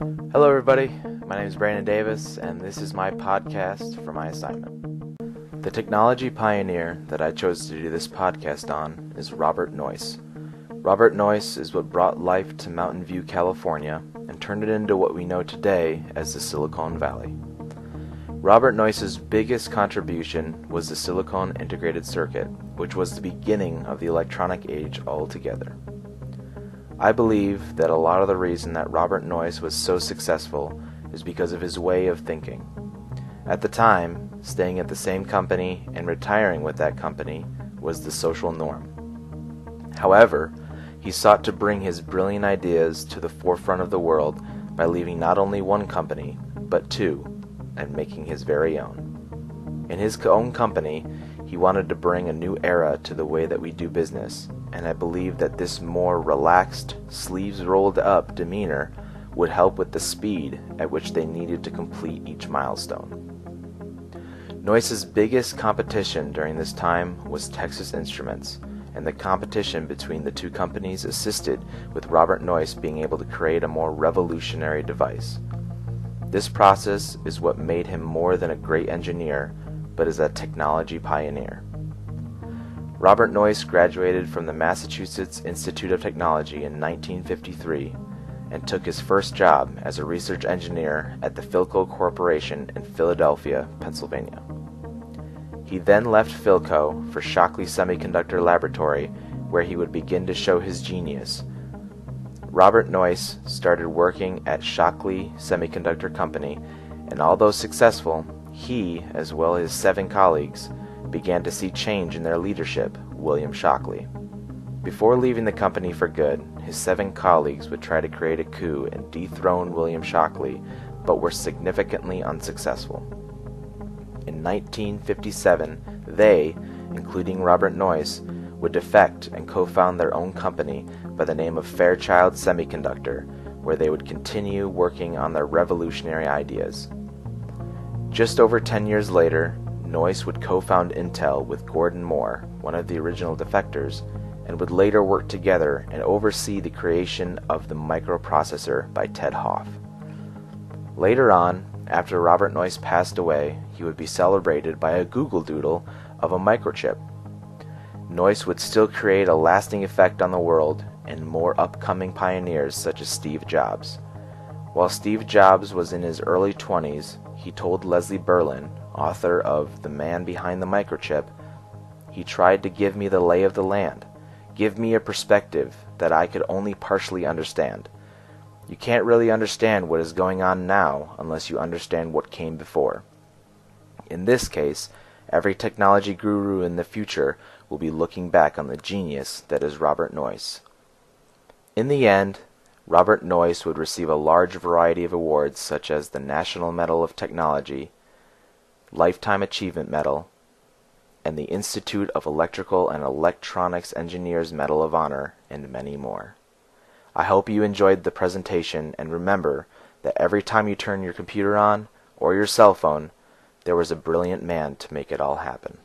Hello everybody, my name is Brandon Davis and this is my podcast for my assignment. The technology pioneer that I chose to do this podcast on is Robert Noyce. Robert Noyce is what brought life to Mountain View, California and turned it into what we know today as the Silicon Valley. Robert Noyce's biggest contribution was the silicon integrated circuit, which was the beginning of the electronic age altogether. I believe that a lot of the reason that Robert Noyce was so successful is because of his way of thinking. At the time, staying at the same company and retiring with that company was the social norm. However, he sought to bring his brilliant ideas to the forefront of the world by leaving not only one company, but two, and making his very own. In his own company, he wanted to bring a new era to the way that we do business, and I believe that this more relaxed, sleeves rolled up demeanor would help with the speed at which they needed to complete each milestone. Noyce's biggest competition during this time was Texas Instruments, and the competition between the two companies assisted with Robert Noyce being able to create a more revolutionary device. This process is what made him more than a great engineer, but is a technology pioneer. Robert Noyce graduated from the Massachusetts Institute of Technology in 1953 and took his first job as a research engineer at the Philco Corporation in Philadelphia, Pennsylvania. He then left Philco for Shockley Semiconductor Laboratory, where he would begin to show his genius. Robert Noyce started working at Shockley Semiconductor Company, and although successful, he, as well as 7 colleagues, began to see change in their leadership, William Shockley. Before leaving the company for good, his 7 colleagues would try to create a coup and dethrone William Shockley, but were significantly unsuccessful. In 1957, they, including Robert Noyce, would defect and co-found their own company by the name of Fairchild Semiconductor, where they would continue working on their revolutionary ideas. Just over 10 years later, Noyce would co-found Intel with Gordon Moore, one of the original defectors, and would later work together and oversee the creation of the microprocessor by Ted Hoff. Later on, after Robert Noyce passed away, he would be celebrated by a Google Doodle of a microchip. Noyce would still create a lasting effect on the world and more upcoming pioneers such as Steve Jobs. While Steve Jobs was in his early 20s, he told Leslie Berlin, author of The Man Behind the Microchip, "He tried to give me the lay of the land, give me a perspective that I could only partially understand. You can't really understand what is going on now unless you understand what came before." In this case, every technology guru in the future will be looking back on the genius that is Robert Noyce. In the end, Robert Noyce would receive a large variety of awards such as the National Medal of Technology, Lifetime Achievement Medal, and the Institute of Electrical and Electronics Engineers Medal of Honor, and many more. I hope you enjoyed the presentation, and remember that every time you turn your computer on, or your cell phone, there was a brilliant man to make it all happen.